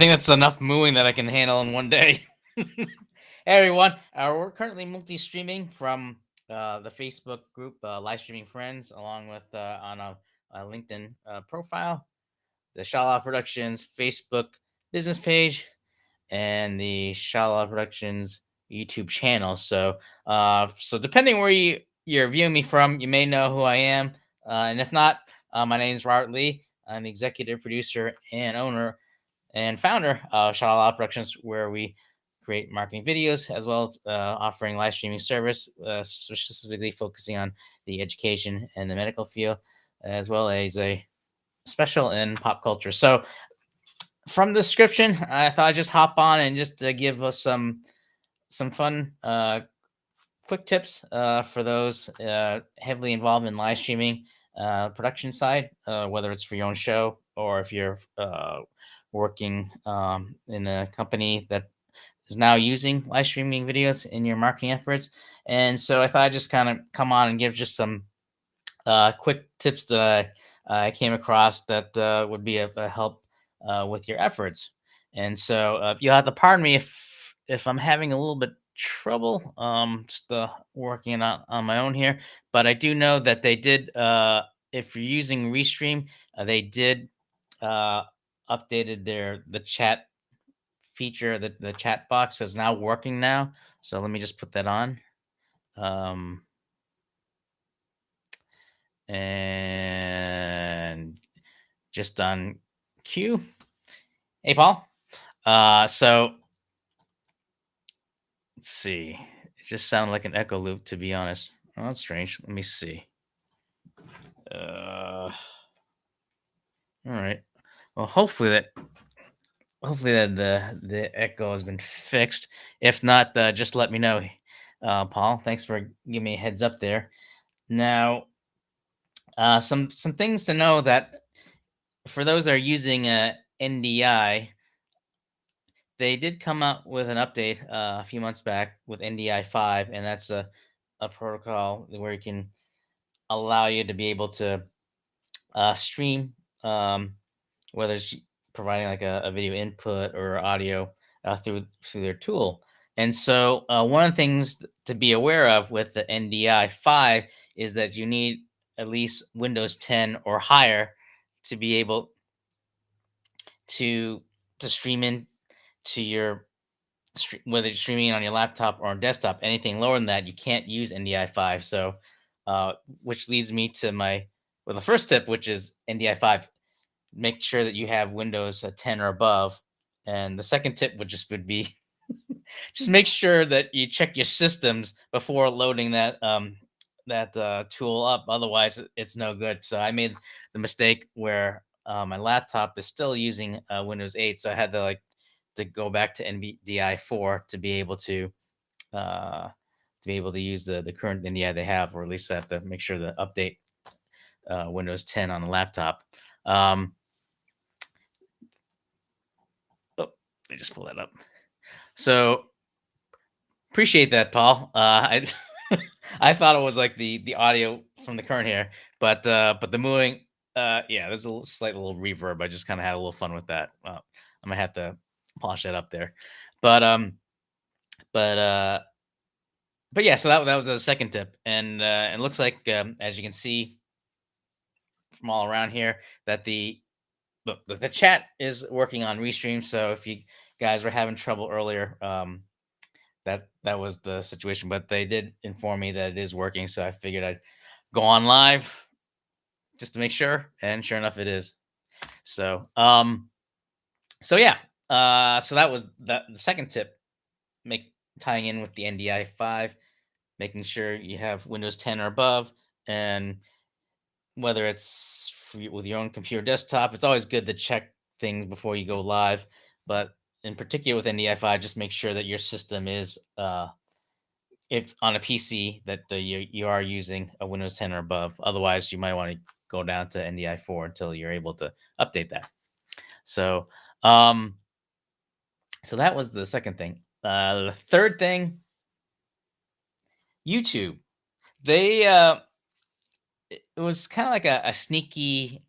think that's enough mooing that I can handle in one day. Hey everyone, we're currently multi-streaming from the Facebook group Livestreaming Friends, along with on a LinkedIn profile, the Shala Productions Facebook business page, and the Shala Productions YouTube channel. So depending where you're viewing me from, you may know who I am, and if not, my name is Robert Lee. I'm the executive producer and owner and founder of Shala Productions, where we create marketing videos as well offering live streaming service, specifically focusing on the education and the medical field, as well as a special in pop culture. So from the description, I thought I'd just hop on and just give us some fun quick tips for those heavily involved in live streaming production side, whether it's for your own show or if you're working in a company that is now using live streaming videos in your marketing efforts. And so I thought I'd just kind of come on and give just some quick tips that I came across that would be of help with your efforts. And so you'll have to pardon me if I'm having a little bit trouble just working on my own here, but I do know that they did if you're using Restream, they did uh updated the chat feature. The chat box is now working now, so let me just put that on um and just on cue. Hey Paul. So let's see, it just sounded like an echo loop, to be honest. Oh, that's strange. Let me see. All right. Well, hopefully that the echo has been fixed. If not, just let me know, Paul. Thanks for giving me a heads up there. Now, some things to know that for those that are using NDI, they did come out with an update a few months back with NDI 5, and that's a protocol where you can allow you to be able to stream, whether it's providing like a video input or audio through their tool. And so one of the things to be aware of with the NDI 5 is that you need at least Windows 10 or higher to be able to stream in to your whether you're streaming on your laptop or on desktop. Anything lower than that, you can't use NDI 5. So which leads me to the first tip, which is NDI 5. Make sure that you have Windows 10 or above. And the second tip would be just make sure that you check your systems before loading that tool up. Otherwise, it's no good. So I made the mistake where my laptop is still using Windows 8, so I had to go back to NVDI 4 to be able to use the current NDI they have, or at least I have to make sure to update Windows 10 on the laptop. Let me just pull that up. So appreciate that, Paul. I I thought it was like the audio from the current here, but the moving, yeah, there's a slight little reverb. I just kind of had a little fun with that. I might have to polish that up there, but but uh, but yeah. So that was the second tip, and it looks like as you can see from all around here that the chat is working on Restream. So if you guys were having trouble earlier, that was the situation. But they did inform me that it is working, so I figured I'd go on live just to make sure, and sure enough, it is. So so yeah, so that was the second tip. Tying in with the NDI 5, making sure you have Windows 10 or above, and whether it's with your own computer desktop, it's always good to check things before you go live. But in particular with NDI 5, just make sure that your system is, if on a PC, that you are using a Windows 10 or above. Otherwise, you might want to go down to NDI 4 until you're able to update that. So, so that was the second thing. The third thing, YouTube. They it was kind of like a sneaky,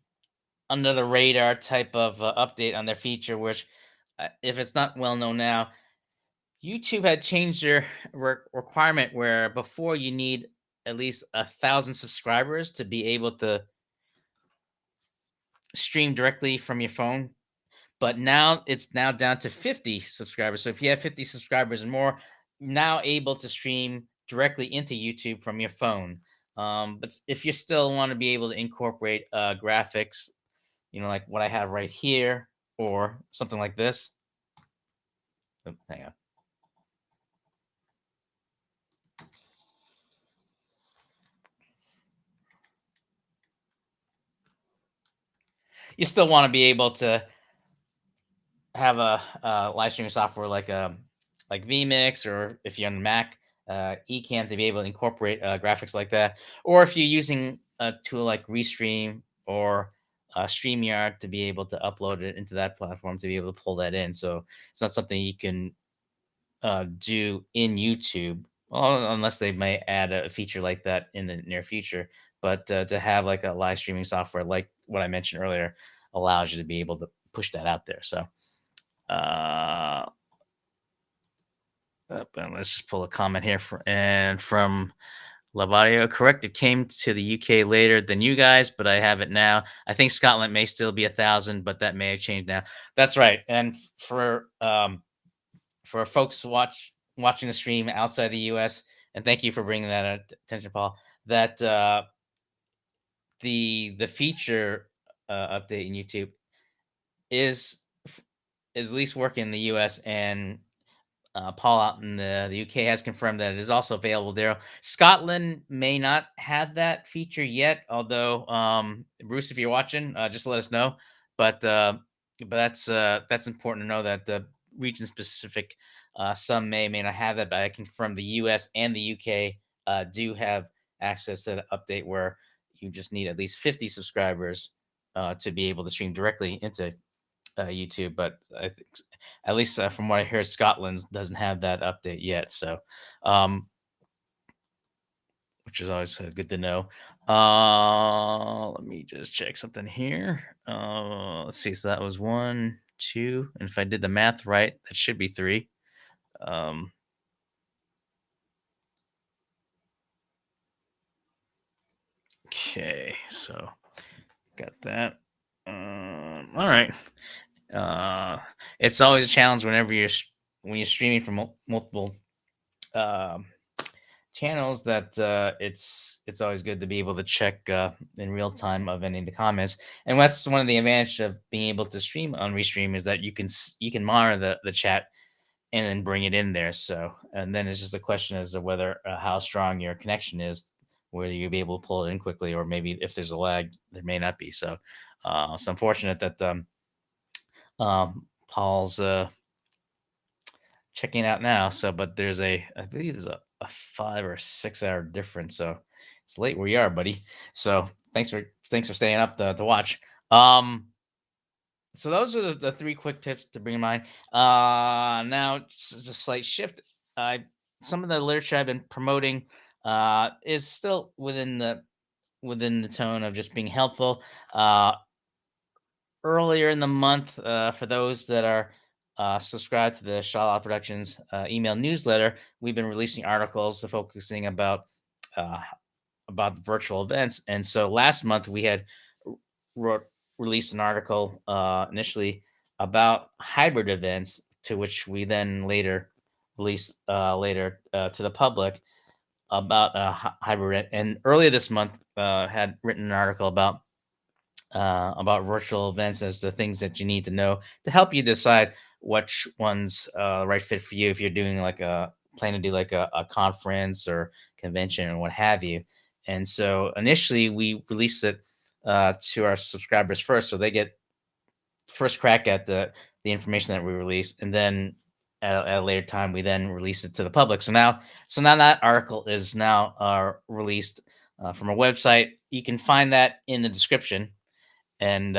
under the radar type of update on their feature, which if it's not well known now, YouTube had changed their requirement where before you need at least 1,000 subscribers to be able to stream directly from your phone. But now it's now down to 50 subscribers. So if you have 50 subscribers and more, you're now able to stream directly into YouTube from your phone. But if you still want to be able to incorporate graphics, like what I have right here, or something like this. Oh, hang on. You still want to be able to have a, live streaming software like vMix, or if you're on Mac, Ecamm, to be able to incorporate graphics like that, or if you're using a tool like Restream or StreamYard to be able to upload it into that platform to be able to pull that in. So it's not something you can do in YouTube, well, unless they may add a feature like that in the near future. But to have like a live streaming software like what I mentioned earlier allows you to be able to push that out there. So uh, and let's just pull a comment here from Lavadio. Correct. It came to the UK later than you guys, but I have it now. I think Scotland may still be 1,000, but that may have changed now. That's right. And for folks watching the stream outside the US, and thank you for bringing that attention, Paul. That the feature update in YouTube is is at least working in the US, and Paul out in the UK has confirmed that it is also available there. Scotland may not have that feature yet, although Bruce, if you're watching, just let us know. But that's important to know that region specific. Some may not have that, but I can confirm the US and the UK do have access to the update where you just need at least 50 subscribers to be able to stream directly into YouTube. But I think, at least from what I hear, Scotland doesn't have that update yet. So, um, which is always good to know. Let me just check something here. Let's see. So that was one, two, and if I did the math right, that should be three. Um, okay, so got that. All right. Uh, it's always a challenge whenever when you're streaming from multiple um, channels, that it's always good to be able to check in real time of any of the comments. And that's one of the advantages of being able to stream on Restream, is that you can monitor the chat and then bring it in there. So, and then it's just a question as to whether how strong your connection is, whether you'll be able to pull it in quickly, or maybe if there's a lag, there may not be. So, it's unfortunate that Paul's checking out now. So, but I believe there's a 5 or 6 hour difference. So it's late where you are, buddy. So thanks for staying up to watch. So those are the three quick tips to bring in mind. Now just a slight shift. I Some of the literature I've been promoting is still within the tone of just being helpful. Earlier in the month, for those that are subscribed to the Shawlout Productions email newsletter, we've been releasing articles focusing uh, about virtual events. And so last month we had wrote, released an article initially about hybrid events, to which we then later released to the public about hybrid. And earlier this month, had written an article about virtual events as the things that you need to know to help you decide which one's the right fit for you, if you're doing like a plan to do like a conference or convention and what have you. And so initially we released it to our subscribers first, so they get first crack at the information that we release, and then at a later time we then release it to the public. So now that article is now released from our website. You can find that in the description. And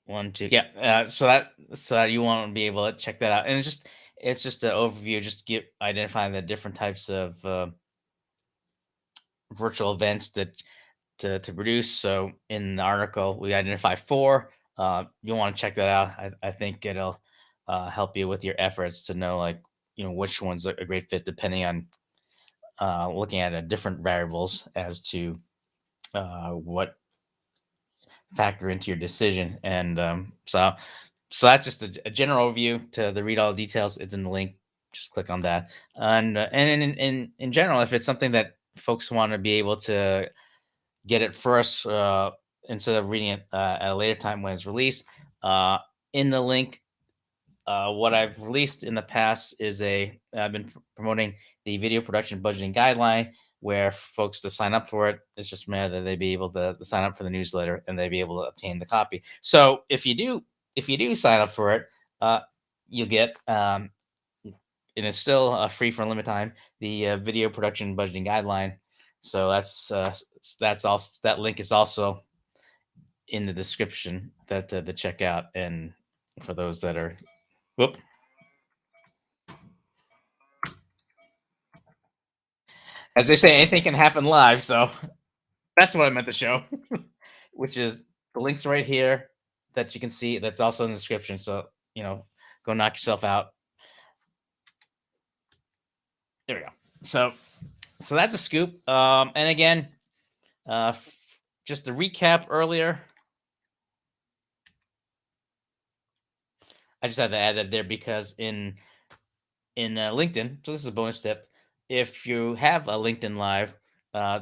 one, two, yeah. So that you want to be able to check that out, and it's just an overview, just get identifying the different types of virtual events that to produce. So in the article, we identify four. You'll want to check that out. I think it'll help you with your efforts to know like which one's a great fit depending on looking at different variables as to what factor into your decision. And so that's just a general overview. To the read all the details, it's in the link. Just click on that. And in general, if it's something that folks want to be able to get it first instead of reading it at a later time when it's released, uh, in the link, what I've released in the past is I've been promoting the video production budgeting guideline, where for folks to sign up for it, it's just a matter that they be able to sign up for the newsletter and they be able to obtain the copy. So if you do sign up for it, uh, you'll get and it's still free for a limited time, the video production budgeting guideline. So that's also, that link is also in the description that the checkout, and for those that are whoop. As they say, anything can happen live. So that's what I meant to show, which is the links right here that you can see. That's also in the description. So, go knock yourself out. There we go. So that's a scoop. And again, just to recap earlier, I just had to add that there because in LinkedIn. So this is a bonus tip. If you have a LinkedIn Live, uh,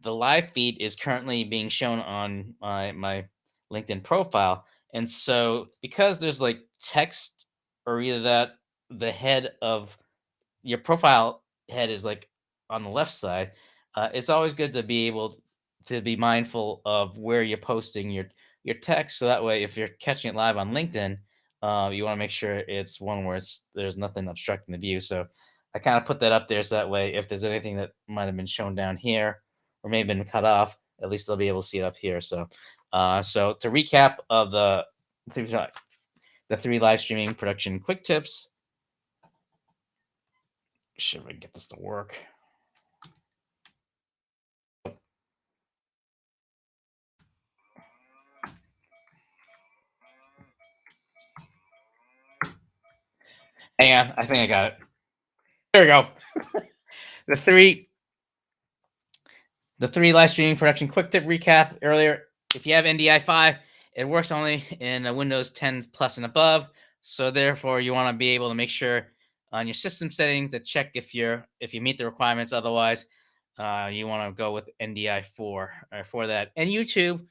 the live feed is currently being shown on my LinkedIn profile, and so because there's like text or either that the head of your profile head is like on the left side, it's always good to be able to be mindful of where you're posting your text. So that way, if you're catching it live on LinkedIn, you want to make sure it's one where there's nothing obstructing the view. So I kind of put that up there so that way, if there's anything that might have been shown down here or may have been cut off, at least they'll be able to see it up here. So to recap of the three live streaming production quick tips. Should we get this to work? Hang on, I think I got it. There we go. the three the three live streaming production quick tip recap earlier. If you have NDI5, it works only in Windows 10 plus and above. So therefore, you want to be able to make sure on your system settings to check if you meet the requirements. Otherwise, you want to go with NDI4 for that. And YouTube,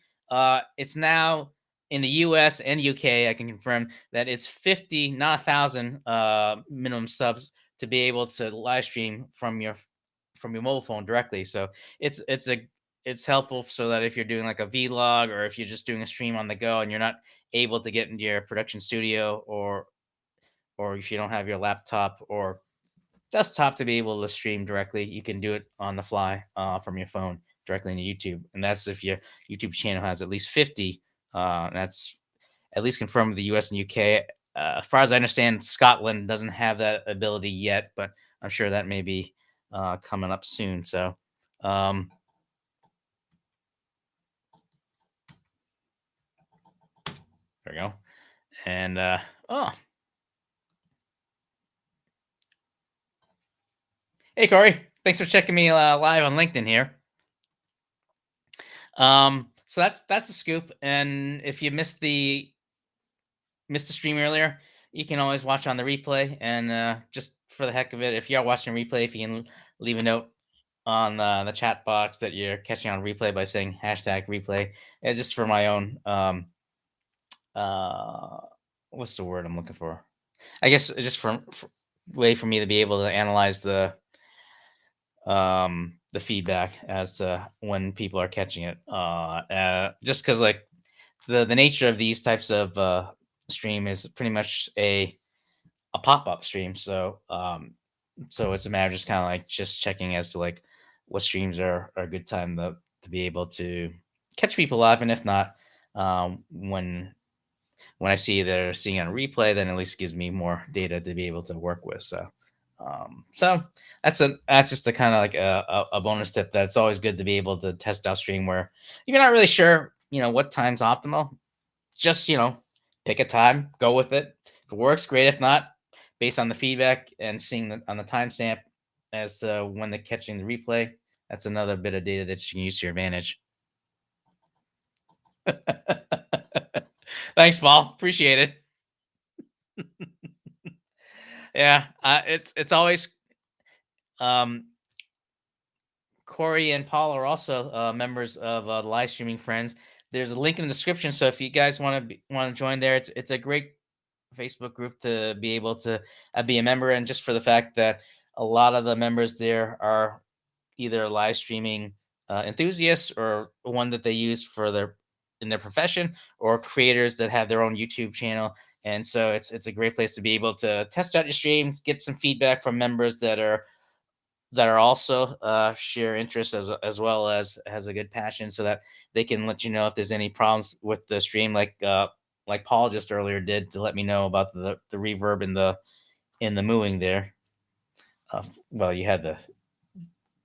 it's now in the US and UK. I can confirm that it's 50, not 1,000 minimum subs to be able to live stream from your mobile phone directly. So it's helpful so that if you're doing like a vlog or if you're just doing a stream on the go and you're not able to get into your production studio, or if you don't have your laptop or desktop to be able to stream directly, you can do it on the fly from your phone directly into YouTube. And that's if your YouTube channel has at least 50. That's at least confirmed with the US and UK. As far as I understand, Scotland doesn't have that ability yet, but I'm sure that may be coming up soon. So, there we go. And oh, hey Corey, thanks for checking me live on LinkedIn here. So that's a scoop. And if you missed the stream earlier, you can always watch on the replay. And just for the heck of it, if you are watching replay, if you can leave a note on the chat box that you're catching on replay by saying hashtag replay. It's just for my own uh what's the word I'm looking for? I guess it's just for way for me to be able to analyze the feedback as to when people are catching it. Just because like the nature of these types of stream is pretty much a pop-up stream. So it's a matter of just kind of like just checking as to like what streams are a good time to be able to catch people live, and if not, when I see they're seeing it on replay, then at least gives me more data to be able to work with. So So that's just a kind of like a bonus tip that's always good to be able to test out stream where if you're not really sure, what time's optimal, just pick a time, go with it. If it works, great. If not, based on the feedback and seeing on the timestamp as to when they're catching the replay, that's another bit of data that you can use to your advantage. Thanks, Paul. Appreciate it. Yeah, it's always um, Corey and Paul are also members of the live streaming friends. There's a link in the description, so if you guys want to join there, it's a great Facebook group to be able to be a member, and just for the fact that a lot of the members there are either live streaming enthusiasts or one that they use for their in their profession, or creators that have their own YouTube channel. And so it's a great place to be able to test out your streams, get some feedback from members that are also share interests as well as has a good passion, so that they can let you know if there's any problems with the stream, like Paul just earlier did to let me know about the reverb in the mooing there. Well, you had the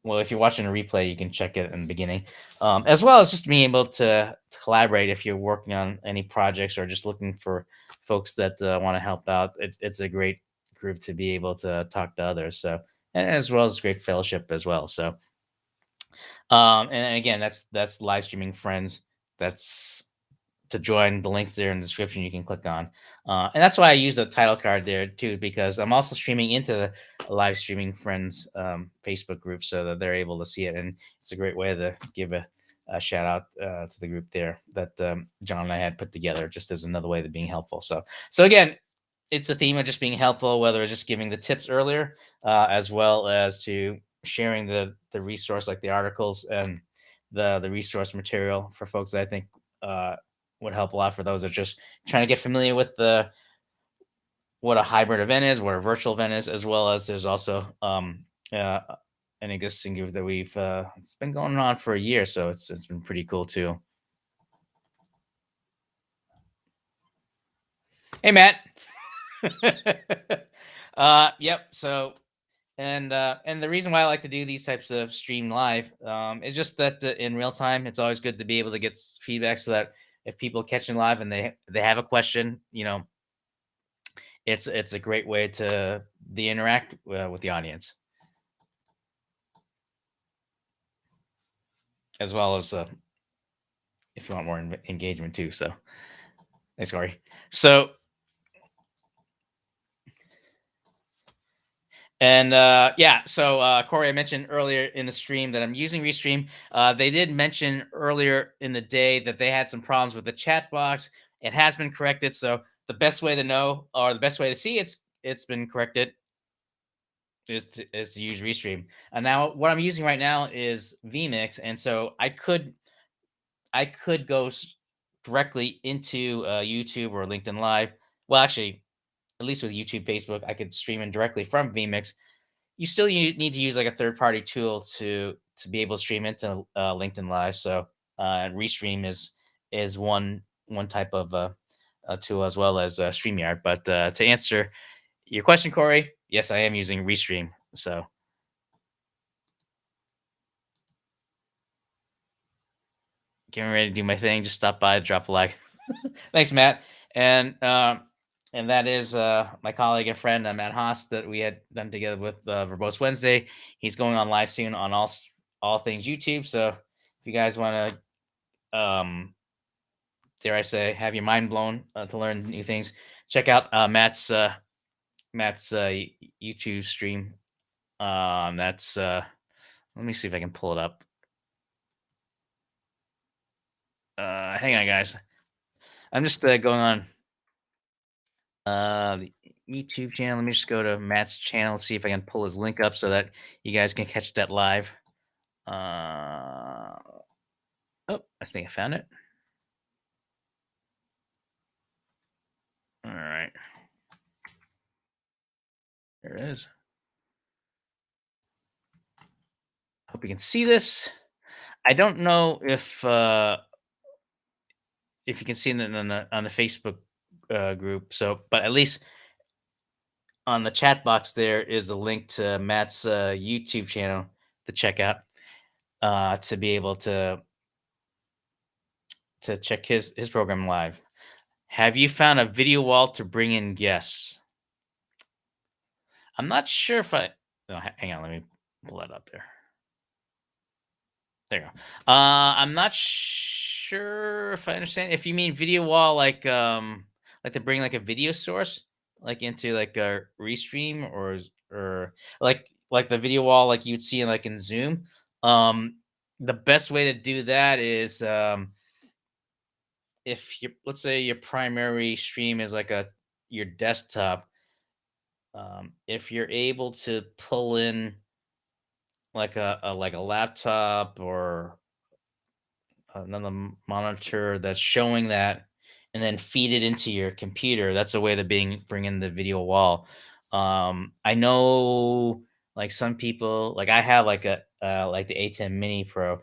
well, if you're watching a replay, you can check it in the beginning, as well as just being able to collaborate if you're working on any projects or just looking for folks that want to help out. It's a great group to be able to talk to others. So, and as well as great fellowship as well. So, and again, that's live streaming friends. That's to join. The links there in the description you can click on, and that's why I use the title card there too, because I'm also streaming into the live streaming friends Facebook group so that they're able to see it, and it's a great way to give a shout out to the group there that John and I had put together, just as another way of being helpful. So again, it's a theme of just being helpful, whether it's just giving the tips earlier, as well as to sharing the resource, like the articles and the resource material for folks that I think would help a lot for those that are just trying to get familiar with the what a hybrid event is, what a virtual event is, as well as there's also uh, an existing group that we've it's been going on for a year, so it's been pretty cool too. Hey, Matt. Yep. So and the reason why I like to do these types of stream live is just that in real time, it's always good to be able to get feedback, so that if people catching live and they have a question, it's a great way to the interact with the audience, as well as if you want more engagement too. So thanks, Corey. So and yeah, so Corey, I mentioned earlier in the stream that I'm using Restream. They did mention earlier in the day that they had some problems with the chat box. It has been corrected. So the best way to know, or the best way to see it's been corrected, is to use Restream. And now what I'm using right now is vMix, and so I could go directly into YouTube or LinkedIn Live. Well, actually, at least with YouTube, Facebook, I could stream in directly from vMix. You still need to use like a third party tool to be able to stream into LinkedIn Live. So Restream is one type of tool, as well as StreamYard. But to answer your question, Corey, yes, I am using Restream. So getting ready to do my thing. Just stop by, drop a like. Thanks, Matt. And that is my colleague and friend Matt Haas that we had done together with Verbose Wednesday. He's going on live soon on all things YouTube. So if you guys want to, dare I say, have your mind blown to learn new things, check out Matt's YouTube stream. That's let me see if I can pull it up. Hang on, guys. I'm just going on the YouTube channel. Let me just go to Matt's channel, see if I can pull his link up so that you guys can catch that live. Oh, I think I found it. All right. There it is. Hope you can see this. I don't know if you can see it on the Facebook group. So, but at least on the chat box there is the link to Matt's YouTube channel to check out, to be able to check his program live. Have you found a video wall to bring in guests? I'm not sure if I. No, hang on, let me pull that up there. There you go. I'm not sure if I understand. If you mean video wall, like to bring like a video source, like into like a Restream, or like the video wall like you'd see in like in Zoom. The best way to do that is, if you, let's say your primary stream is like a your desktop. If you're able to pull in like a laptop or another monitor that's showing that, and then feed it into your computer, that's a way to bring in the video wall. I know, like some people, like I have like a like the A10 Mini Pro.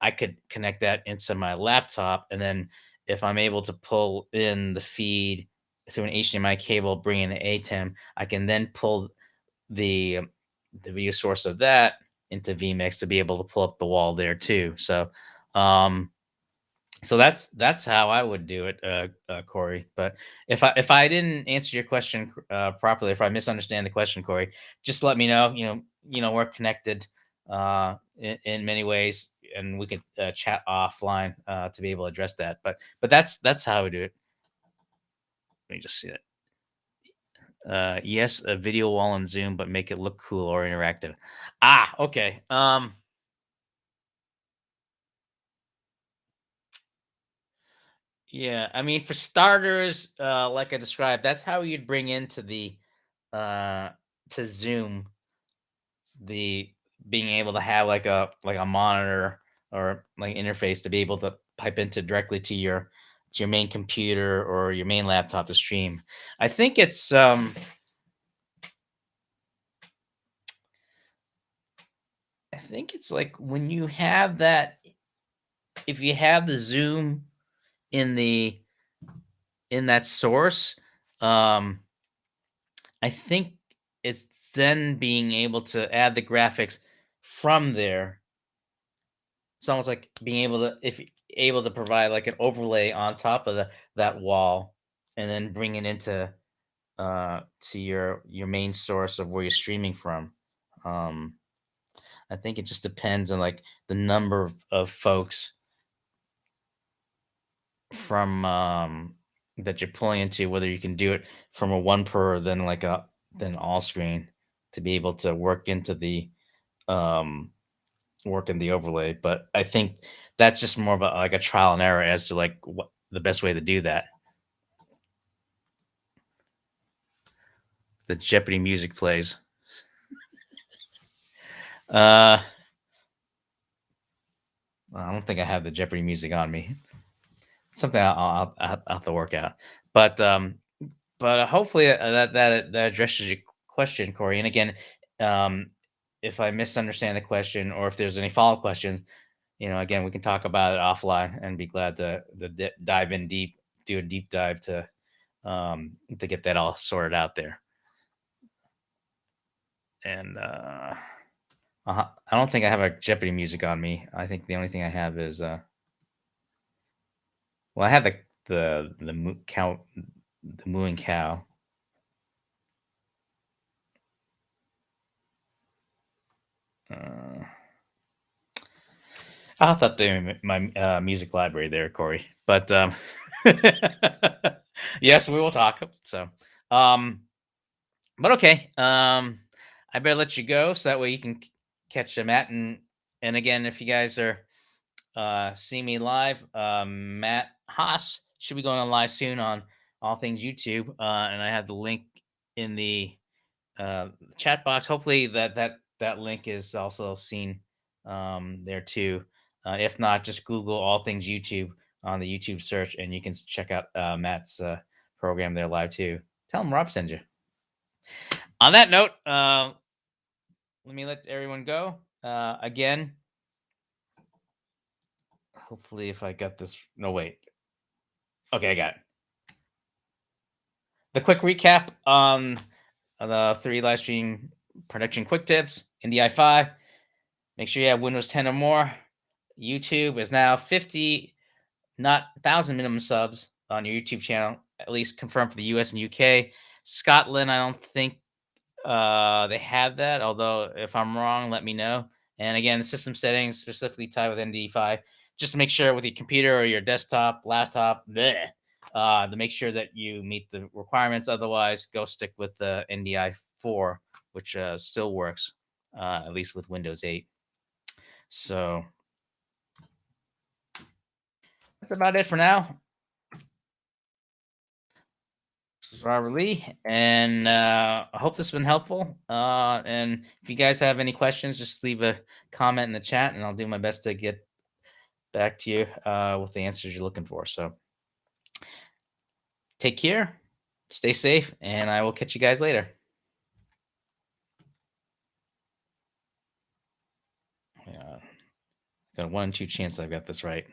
I could connect that into my laptop, and then if I'm able to pull in the feed through an HDMI cable, bring in the A10, I can then pull the the video source of that into vmix to be able to pull up the wall there too. Um so that's how I would do it, Corey. But if I didn't answer your question properly, if I misunderstand the question, Corey, just let me know. We're connected in many ways, and we could chat offline to be able to address that. But that's how we do it. Let me just see it. Yes, a video wall on Zoom, but make it look cool or interactive. Okay. Yeah, I mean, for starters, like I described, that's how you'd bring into the uh to Zoom, the being able to have like a monitor or like interface to be able to pipe into directly to your main computer or your main laptop to stream. I think it's like when you have that, if you have the Zoom in the in that source, um I think it's then being able to add the graphics from there. It's almost like being able to, if able to provide like an overlay on top of that wall, and then bring it into to your main source of where you're streaming from. Um, I think it just depends on like the number of folks from that you're pulling into, whether you can do it from a one per, then like a then all screen, to be able to um work in the overlay. But I think that's just more of like a trial and error as to like what the best way to do that. The Jeopardy music plays. uh I don't think I have the Jeopardy music on me. Something I'll have to work out. But hopefully that addresses your question, Corey. And again, um, if I misunderstand the question, or if there's any follow up questions, again, we can talk about it offline, and be glad to dive in deep, do a deep dive to get that all sorted out there. And I don't think I have a Jeopardy music on me. I think the only thing I have is well, I have the mooing cow. Uh, I'll have to update my music library there, Corey. But yes, we will talk. So, um, but okay. I better let you go so that way you can catch Matt. And again, if you guys are see me live, Matt Haas should be going on live soon on all things YouTube, and I have the link in the chat box. Hopefully that link is also seen there too. If not, just Google all things YouTube on the YouTube search, and you can check out Matt's program there live too. Tell him Rob sent you. On that note, let me let everyone go. Again, hopefully, if I got this. No, wait. Okay, I got it. The quick recap. the 3 live stream production quick tips, NDI 5. Make sure you have Windows 10 or more. YouTube is now 50, not 1,000 minimum subs on your YouTube channel, at least confirmed for the US and UK. Scotland, I don't think they have that, although if I'm wrong, let me know. And again, the system settings specifically tied with ND5. Just make sure with your computer or your desktop, laptop, to make sure that you meet the requirements. Otherwise, go stick with the NDI 4, which still works, at least with Windows 8. So that's about it for now. This is Robert Lee, and I hope this has been helpful. And if you guys have any questions, just leave a comment in the chat, and I'll do my best to get back to you with the answers you're looking for. So take care, stay safe, and I will catch you guys later. Got a 1 in 2 chance I've got this right.